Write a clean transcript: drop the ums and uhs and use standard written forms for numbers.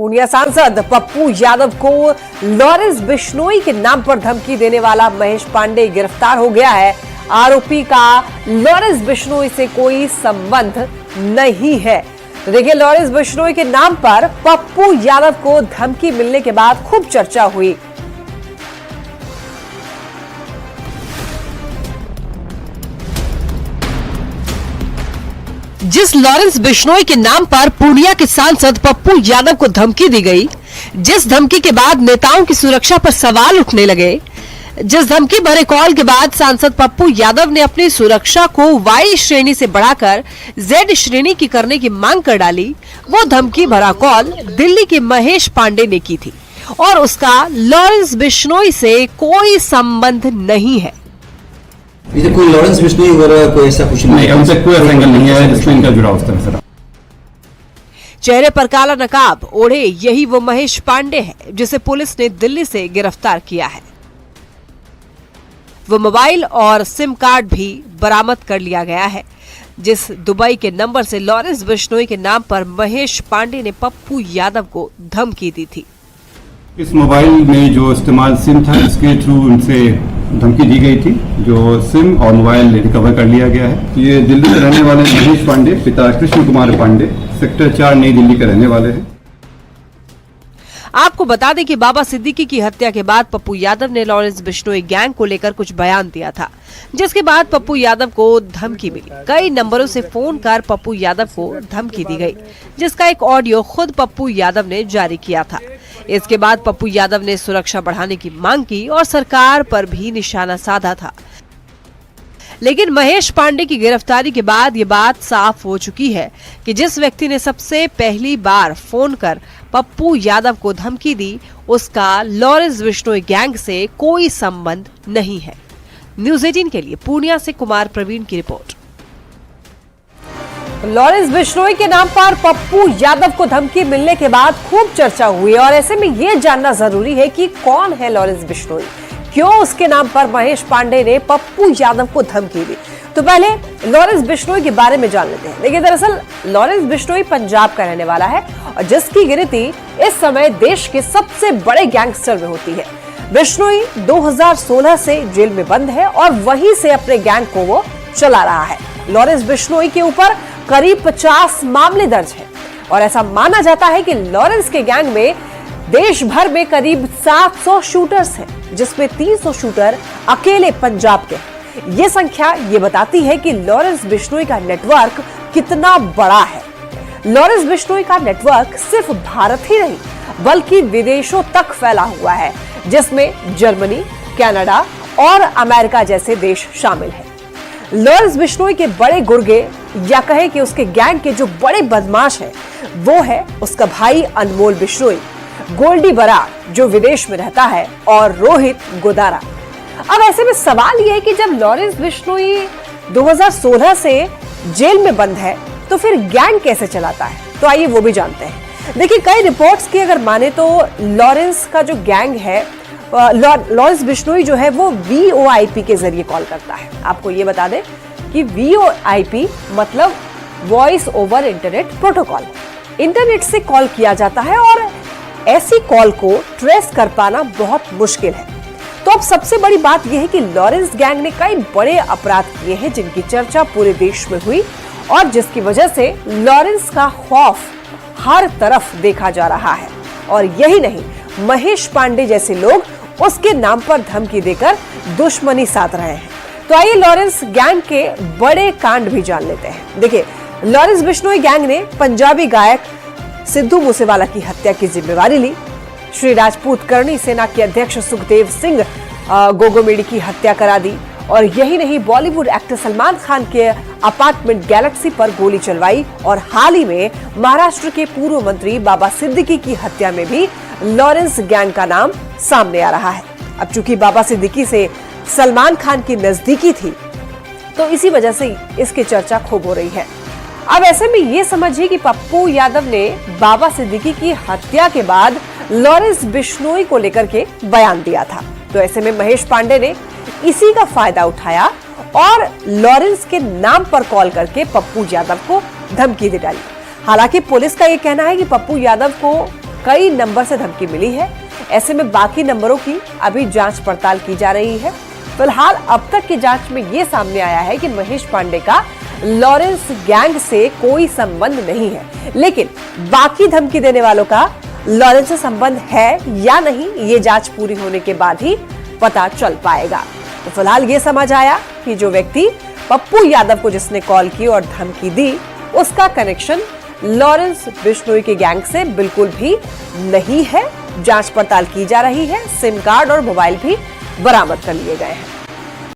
पूर्णिया सांसद पप्पू यादव को लॉरेंस बिश्नोई के नाम पर धमकी देने वाला महेश पांडे गिरफ्तार हो गया है। आरोपी का लॉरेंस बिश्नोई से कोई संबंध नहीं है। तो देखिए, लॉरेंस बिश्नोई के नाम पर पप्पू यादव को धमकी मिलने के बाद खूब चर्चा हुई। जिस लॉरेंस बिश्नोई के नाम पर पूर्णिया के सांसद पप्पू यादव को धमकी दी गई, जिस धमकी के बाद नेताओं की सुरक्षा पर सवाल उठने लगे, जिस धमकी भरे कॉल के बाद सांसद पप्पू यादव ने अपनी सुरक्षा को वाई श्रेणी से बढ़ाकर जेड श्रेणी की करने की मांग कर डाली, वो धमकी भरा कॉल दिल्ली के महेश पांडे ने की थी और उसका लॉरेंस बिश्नोई से कोई संबंध नहीं है। इधर कोई लॉरेंस बिश्नोई वगैरह कोई ऐसा कुछ नहीं है, उनसे कोई एंगल नहीं है जिसमें इनका जुड़ाव उस तरह से। चेहरे पर काला नकाब ओढ़े यही वो महेश पांडे है जिसे पुलिस ने दिल्ली से गिरफ्तार किया है। वो मोबाइल और सिम कार्ड भी बरामद कर लिया गया है, जिस दुबई के नंबर से लॉरेंस बिश्नोई के नाम पर महेश पांडे ने पप्पू यादव को धमकी दी थी। इस मोबाइल में जो इस्तेमाल सिम था, इसके थ्रू उनसे धमकी दी गई थी, जो सिम और मोबाइल रिकवर कर लिया गया है। ये दिल्ली के रहने वाले महेश पांडे, पिता कृष्ण कुमार पांडे, सेक्टर 4 नई दिल्ली के रहने वाले हैं। आपको बता दें कि बाबा सिद्दीकी की हत्या के बाद पप्पू यादव ने लॉरेंस बिश्नोई गैंग को लेकर कुछ बयान दिया था, जिसके बाद पप्पू यादव को धमकी मिली। कई नंबरों से फोन कर पप्पू यादव को धमकी दी गई, जिसका एक ऑडियो खुद पप्पू यादव ने जारी किया था। इसके बाद पप्पू यादव ने सुरक्षा बढ़ाने की मांग की और सरकार पर भी निशाना साधा था। लेकिन महेश पांडे की गिरफ्तारी के बाद ये बात साफ हो चुकी है कि जिस व्यक्ति ने सबसे पहली बार फोन कर पप्पू यादव को धमकी दी, उसका लॉरेंस बिश्नोई गैंग से कोई संबंध नहीं है। न्यूज़ 18 के लिए पूर्णिया से कुमार प्रवीण की रिपोर्ट। लॉरेंस बिश्नोई के नाम पर पप्पू यादव को धमकी मिलने के बाद खूब चर्चा हुई और ऐसे में यह जानना जरूरी है कि कौन है लॉरेंस बिश्नोई, क्यों उसके नाम पर महेश पांडे ने पप्पू यादव को धमकी दी। तो पहले लॉरेंस बिश्नोई के बारे में जान लेते हैं। देखिए, दरअसल लॉरेंस बिश्नोई पंजाब का रहने वाला है और जिसकी गिनती इस समय देश के सबसे बड़े गैंगस्टर में होती है। बिश्नोई 2016 से जेल में बंद है और वहीं से अपने गैंग को वो चला रहा है। लॉरेंस बिश्नोई के ऊपर करीब 50 मामले दर्ज हैं और ऐसा माना जाता है कि लॉरेंस के गैंग में देश भर में करीब 700 शूटर्स हैं, जिसमें 300 शूटर अकेले पंजाब के हैं। ये संख्या ये बताती है कि लॉरेंस बिश्नोई का नेटवर्क कितना बड़ा है। लॉरेंस बिश्नोई का नेटवर्क सिर्फ भारत ही नहीं बल्कि विदेशों तक फैला हुआ है, जिसमें जर्मनी, कनाडा और अमेरिका जैसे देश शामिल हैं। लॉरेंस बिश्नोई के बड़े गुर्गे या कहे कि उसके गैंग के जो बड़े बदमाश हैं, वो है उसका भाई अनमोल बिश्नोई, गोल्डी बरार जो विदेश में रहता है और रोहित गोदारा। अब ऐसे में सवाल यह है कि जब लॉरेंस बिश्नोई 2016 से जेल में बंद है तो फिर गैंग कैसे चलाता है, तो आइए वो भी जानते हैं। देखिए, कई रिपोर्ट्स की अगर माने तो लॉरेंस का जो गैंग है, लॉरेंस बिश्नोई जो है वो VoIP के जरिए कॉल करता है। आपको ये बता दें कि VoIP मतलब voice over internet protocol. Internet से कॉल किया जाता है और ऐसी कॉल को ट्रेस कर पाना बहुत मुश्किल है। तो अब सबसे बड़ी बात यह है कि लॉरेंस गैंग ने कई बड़े अपराध किए हैं जिनकी चर्चा पूरे देश में हुई और जिसकी वजह से लॉरेंस का खौफ हर तरफ देखा जा रहा है। और यही नहीं, महेश पांडे जैसे लोग उसके नाम पर धमकी देकर दुश्मनी साध रहे हैं। तो आइए लॉरेंस गैंग के बड़े कांड भी जान लेते हैं। देखिए, लॉरेंस बिश्नोई गैंग ने पंजाबी गायक सिद्धू मूसेवाला की हत्या की जिम्मेवारी ली। श्री राजपूत करणी सेना के अध्यक्ष सुखदेव सिंह गोगोमेडी की हत्या करा दी और यही नहीं, बॉलीवुड एक्टर सलमान खान के अपार्टमेंट गैलेक्सी पर गोली चलवाई और हाल ही में महाराष्ट्र के पूर्व मंत्री बाबा सिद्दीकी की हत्या में भी लॉरेंस गैंग का नाम सामने आ रहा है। अब चूंकि बाबा सिद्दीकी से सलमान खान की नजदीकी थी, तो इसी वजह से इसकी चर्चा खूब हो रही है। अब ऐसे में ये समझिए कि पप्पू यादव ने बाबा सिद्दीकी की हत्या के बाद लॉरेंस बिश्नोई को लेकर के बयान दिया था। तो ऐसे में महेश पांडे ने इसी का फायदा उठाया और लॉरेंस के नाम पर कॉल करके पप्पू यादव को धमकी दे डाली। हालांकि पुलिस का यह कहना है कि पप्पू यादव को कई नंबर से धमकी मिली है। ऐसे में बाकी नंबरों की अभी जांच पड़ताल की जा रही है। फिलहाल अब तक की जांच में यह सामने आया है कि महेश पांडे का लॉरेंस गैंग से कोई संबंध नहीं है, लेकिन बाकी धमकी देने वालों का लॉरेंस से संबंध है या नहीं, ये जांच पूरी होने के बाद ही पता चल पाएगा। तो फिलहाल ये समझ आया कि जो व्यक्ति पप्पू यादव को जिसने कॉल की और धमकी दी, उसका कनेक्शन लॉरेंस बिश्नोई के गैंग से बिल्कुल भी नहीं है। जांच पड़ताल की जा रही है। सिम कार्ड और मोबाइल भी बरामद कर लिए गए हैं।